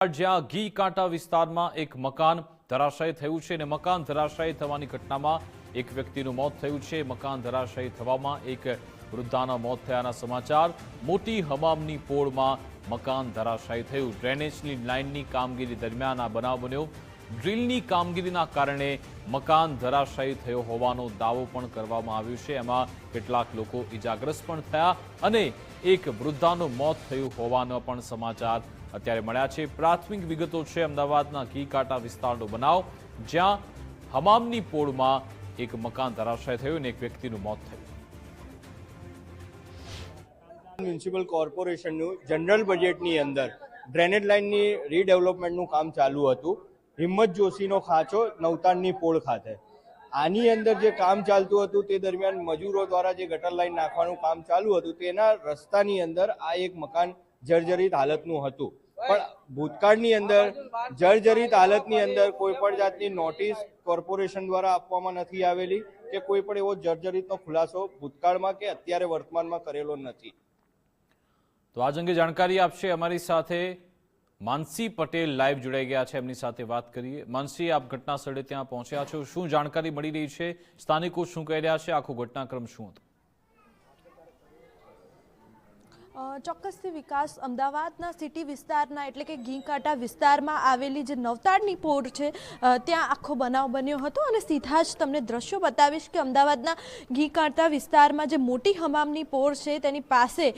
જ્યાં ઘી કાંટા વિસ્તારમાં એક મકાન ધરાશાયી થયું છે અને મકાન ધરાશાયી થવાની ઘટનામાં એક વ્યક્તિનું મોત થયું છે। મકાન ધરાશાયી થવામાં એક વૃદ્ધાના મોત થયાના સમાચાર। મોટી હમામની પોળમાં મકાન ધરાશાયી થયું। ડ્રેનેજની લાઇનની કામગીરી દરમિયાન આ બનાવ બન્યો। ડ્રીલની કામગીરીના કારણે મકાન ધરાશાયી થયો હોવાનો દાવો પણ કરવામાં આવ્યો છે। એમાં કેટલાક લોકો ઇજાગ્રસ્ત પણ થયા અને એક વૃદ્ધાનું મોત થયું હોવાનો પણ સમાચાર અત્યારે મળ્યા છે। પ્રાથમિક વિગતો છે અમદાવાદના ઘી કાંટા વિસ્તારનો બનાવ, જ્યાં હમામની પોળમાં એક મકાન ધરાશાયી થયું અને એક વ્યક્તિનું મોત થયું। મ્યુનિસિપલ કોર્પોરેશનનું જનરલ બજેટની અંદર ડ્રેનેજ લાઇનની રીડેવલપમેન્ટનું કામ ચાલુ હતું। હિંમત જોશીનો ખાંચો નવતાણની પોળ ખાતે આની અંદર જે કામ ચાલતું હતું તે દરમિયાન મજૂરો દ્વારા જે ગટર લાઇન નાખવાનું કામ ચાલુ હતું તેના રસ્તાની અંદર આ એક મકાન જર્જરિત હાલતનું હતું। પણ ભૂતકાળની અંદર જર્જરિત હાલતની અંદર કોઈ પણ જાતની નોટિસ કોર્પોરેશન દ્વારા આપવામાં નથી આવેલી કે કોઈ પણ એવો જર્જરિતનો ખુલાસો ભૂતકાળમાં કે અત્યારે વર્તમાનમાં કરેલો નથી। તો આજ અંગે જાણકારી આપશે અમારી સાથે માનસી પટેલ લાઈવ જોડાઈ ગયા છે, એમની સાથે વાત કરીએ। માનસી, આપ ઘટના સ્થળે ત્યાં પહોંચ્યા છો, શું જાણકારી મળી રહી છે? સ્થાનિકો શું કહી રહ્યા છે? આખો ઘટનાક્રમ શું હતો? ચોક્કસથી વિકાસ, અમદાવાદના સિટી વિસ્તારના એટલે કે ઘી કાંટા વિસ્તારમાં આવેલી જે નવતાડની પોળ છે ત્યાં આખો બનાવ બન્યો હતો અને સીધા જ તમને દ્રશ્યો બતાવીશ કે અમદાવાદના ઘી કાંટા વિસ્તારમાં જે મોટી હમામની પોળ છે તેની પાસે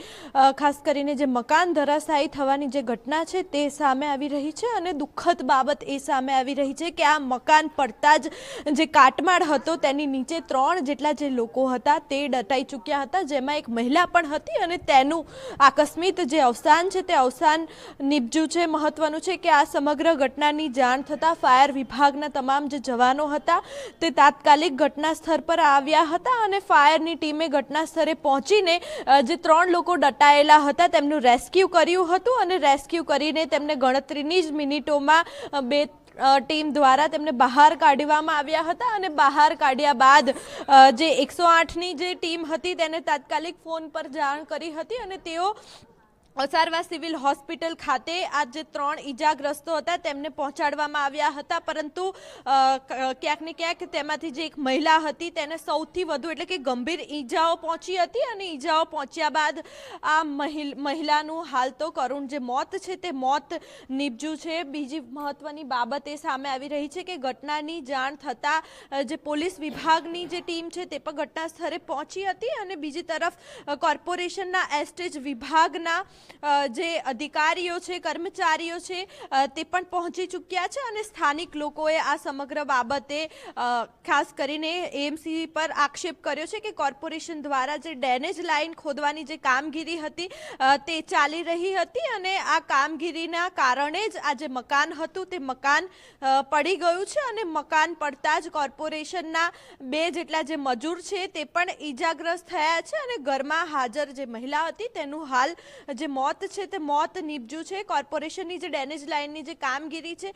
ખાસ કરીને જે મકાન ધરાશાયી થવાની જે ઘટના છે તે સામે આવી રહી છે અને દુઃખદ બાબત એ સામે આવી રહી છે કે આ મકાન પડતા જ જે કાટમાળ હતો તેની નીચે 3 જેટલા જે લોકો હતા તે દટાઈ ચૂક્યા હતા, જેમાં એક મહિલા પણ હતી અને તેનું આકસ્મિક જે અવસાન છે તે અવસાન નિપજ્યું છે। મહત્વનું છે કે આ સમગ્ર ઘટનાની જાણ થતાં ફાયર વિભાગના તમામ જે જવાનો હતા તે તાત્કાલિક ઘટના સ્થળ પર આવ્યા હતા અને ફાયરની ટીમે ઘટના સ્થળે પહોંચીને જે 3 લોકો દટાયેલા હતા તેમનું રેસ્ક્યુ કર્યું હતું અને રેસ્ક્યુ કરીને તેમને ગણતરીની જ મિનિટોમાં બે ટીમ દ્વારા તેમને બહાર કાઢવામાં આવ્યા હતા અને બહાર કાઢ્યા બાદ જે 108ની જે ટીમ હતી તેને તાત્કાલિક ફોન પર જાણ કરી હતી અને તેઓ અસારવા સિવિલ હોસ્પિટલ ખાતે આ જે 3 ઈજાગ્રસ્તો હતા તેમને પહોંચાડવામાં આવ્યા હતા, પરંતુ ક્યાંક ને ક્યાંક તેમાંથી જે એક મહિલા હતી તેને સૌથી વધુ એટલે કે ગંભીર ઈજાઓ પહોંચી હતી અને ઈજાઓ પહોંચ્યા બાદ આ મહિલાનું હાલ તો કરુણ જે મોત છે તે મોત નીપજ્યું છે। બીજી મહત્વની બાબત એ સામે આવી રહી છે કે ઘટનાની જાણ થતાં જે પોલીસ વિભાગની જે ટીમ છે તે પણ ઘટના સ્થળે પહોંચી હતી અને બીજી તરફ કોર્પોરેશનના એસ્ટેજ વિભાગના જે અધિકારીઓ છે, કર્મચારીઓ છે તે પણ પહોંચી ચૂક્યા છે અને સ્થાનિક લોકોએ આ સમગ્ર બાબતે ખાસ કરીને એએમસી પર આક્ષેપ કર્યો છે કે કોર્પોરેશન દ્વારા જે ડ્રેનેજ લાઇન ખોદવાની જે કામગીરી હતી તે ચાલી રહી હતી અને આ કામગીરીના કારણે જ આ જે મકાન હતું તે મકાન પડી ગયું છે અને મકાન પડતા જ કોર્પોરેશનના 2 જેટલા જે મજૂર છે તે પણ ઈજાગ્રસ્ત થયા છે અને ઘરમાં હાજર જે મહિલા હતી તેનું હાલ જે મોત છે તે મોત નીપજ્યું છે। કોર્પોરેશનની જે ડ્રેનેજ લાઇનની જે કામગીરી છે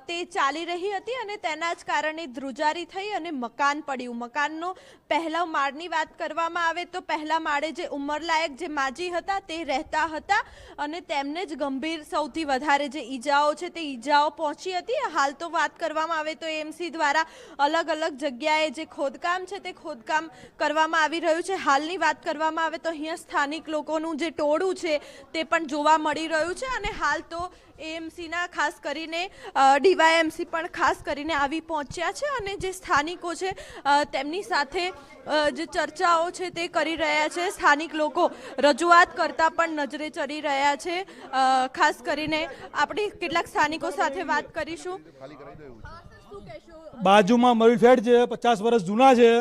તે ચાલી રહી હતી અને તેના જ કારણે ધ્રુજારી થઈ અને મકાન પડ્યું। મકાનનો પહેલા માળની વાત કરવામાં આવે તો પહેલા માળે જે ઉંમરલાયક જે માજી હતા તે રહેતા હતા અને તેમને જ ગંભીર સૌથી વધારે જે ઈજાઓ છે તે ઈજાઓ પહોંચી હતી। હાલ તો વાત કરવામાં આવે તો એએમસી દ્વારા અલગ અલગ જગ્યાએ જે ખોદકામ છે તે ખોદકામ કરવામાં આવી રહ્યું છે। હાલની વાત કરવામાં આવે તો અહીંયા સ્થાનિક લોકોનું જે ટોળું છે તે પણ જોવા મળી રહ્યું છે અને હાલ તો એએમસીના ખાસ કરીને ડીવાયએમસી પણ ખાસ કરીને આવી પહોંચ્યા છે અને જે સ્થાનિકો છે તેમની સાથે જે ચર્ચાઓ છે તે કરી રહ્યા છે। સ્થાનિક લોકો રજૂઆત કરતા પણ નજરે ચડી રહ્યા છે। ખાસ કરીને આપણે કેટલાક સ્થાનિકો સાથે વાત કરીશું। બાજુમાં મયુર ફ્લેટ છે, 50 વર્ષ જૂના છે,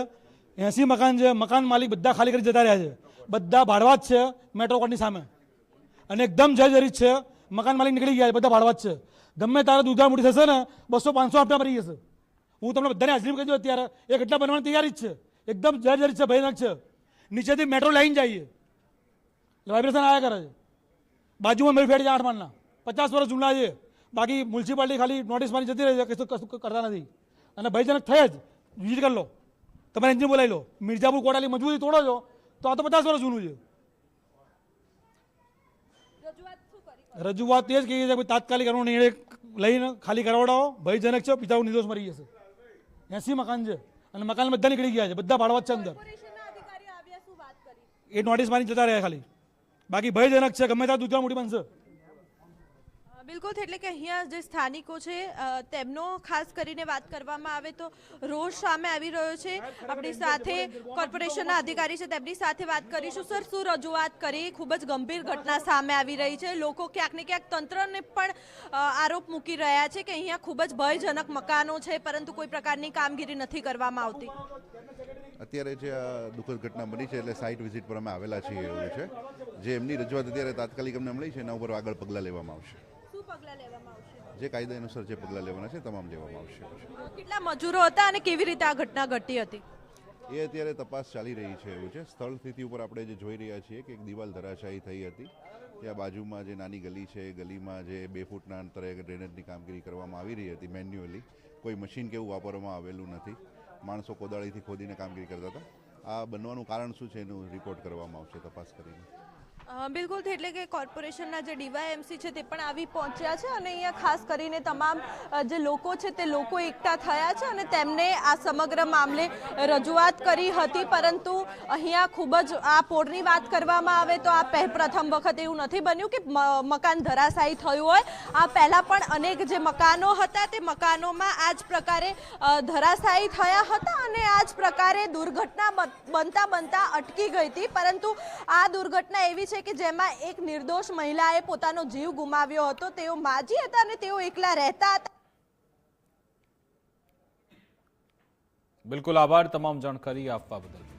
80 મકાન છે, મકાન માલિક બધા ખાલી કરી જતા રહ્યા છે, બધા ભાડવા જ છે મેટ્રો કોર્ટની સામે અને એકદમ જર્જરિત છે। મકાન માલિક નીકળી ગયા છે, બધા ભાડવા જ છે। ગમે તારે દુધાર મૂડી થશે ને 200-500 હપ્તા ભરી જશે। હું તમને બધાને હાજરી કહી દઉં અત્યારે એ ઘટના બનવાની તૈયારી જ છે, એકદમ જર્જરિત છે, ભયાનક છે। નીચેથી મેટ્રો લાઈન જઈએ વાઇબ્રેશન આવ્યા કરે છે। બાજુમાં મેરી ફેટ છે 8 માળના, 50 વર્ષ જૂના છે, બાકી મ્યુનિસિપાલિટી ખાલી નોટિસ મારી જતી રહી છે, કશું કરતા નથી અને ભયજનક થઈ જ વિઝિટ કરી લો, તમારે એન્જિન બોલાવી લો। મિર્જાપુર કોટાલી મજબૂતી તોડો છો તો આ તો 50 વર્ષ જૂનું છે। રજૂઆત એ જ કહીએ છે કે તાત્કાલિક એનો નિર્ણય લઈને ખાલી કરાવડાવો, ભયજનક છે, પિતાઓ નિર્દોષ મરી જશે. 80 મકાન છે અને મકાન બધા નીકળી ગયા છે, બધા ભાડવત છે અંદર. એ નોટિસ મારી જતા રહ્યા ખાલી, બાકી ભયજનક છે, ગમે ત્યાં દૂધવા મોટી બનશે. બિલકુલ, એટલે કે અહીંયા જે સ્થાનિકો છે તેમનો ખાસ કરીને વાત કરવામાં આવે તો રોષ સામે આવી રહ્યો છે. આપણી સાથે કોર્પોરેશનના અધિકારી છે, તેમની સાથે વાત કરીશું. સર, શું રજૂઆત કરી? ખૂબ જ ગંભીર ઘટના સામે આવી રહી છે. લોકો ક્યાંક ને ક્યાંક તંત્રને પણ આરોપ મૂકી રહ્યા છે કે અહીંયા ખૂબ જ ભયજનક મકાનો છે, પરંતુ કોઈ પ્રકારની કામગીરી નથી કરવામાં આવતી. અત્યારે જે આ દુઃખદ ઘટના બની છે એટલે સાઇટ વિઝિટ પર અમે આવેલા છીએ એવું છે. જે એમની રજૂઆત અત્યારે તાત્કાલિક અમને મળી છે એના ઉપર આગળ પગલાં લેવામાં આવશે. જે કાયદા અનુસાર જે પગલાં લેવાના છે તમામ લેવામાં આવશે. કેટલા મજૂરો હતા અને કેવી રીતે આ ઘટના ઘટી હતી એ અત્યારે તપાસ ચાલી રહી છે એવું છે. સ્થળ સ્થિતિ ઉપર આપણે જે જોઈ રહ્યા છીએ કે એક દિવાલ ધરાશાયી થઈ હતી. ત્યાં બાજુમાં જે નાની ગલી છે એ ગલીમાં જે 2 ફૂટના અંતરે ડ્રેનેજની કામગીરી કરવામાં આવી રહી હતી મેન્યુઅલી. કોઈ મશીન કે એવું વાપરવામાં આવેલું નથી. માણસો કોદાળીથી ખોદીને કામગીરી કરતા હતા. આ બનવાનું કારણ શું છે એનું રિપોર્ટ કરવામાં આવશે તપાસ કરીને. બિલકુલ, એટલે કે કોર્પોરેશનના જે ડીવાયએમસી છે તે પણ આવી પહોંચ્યા છે અને અહીંયા ખાસ કરીને તમામ જે લોકો છે તે લોકો એકઠા થયા છે અને તેમને આ સમગ્ર મામલે રજૂઆત કરી હતી. પરંતુ અહીંયા ખૂબ જ આ પોળની વાત કરવામાં આવે તો આ પ્રથમ વખત એવું નથી બન્યું કે મકાન ધરાશાયી થયું હોય. આ પહેલાં પણ અનેક જે મકાનો હતા તે મકાનોમાં આ જ પ્રકારે ધરાશાયી થયા હતા અને આ જ પ્રકારે દુર્ઘટના બનતા અટકી ગઈ હતી. પરંતુ આ દુર્ઘટના એવી છે કે જેમાં એક નિર્દોષ મહિલાએ પોતાનો જીવ ગુમાવ્યો હતો. તેઓ માજી હતા અને તેઓ એકલા રહેતા હતા. બિલકુલ, આભાર તમામ જાણકારી આપવા બદલ.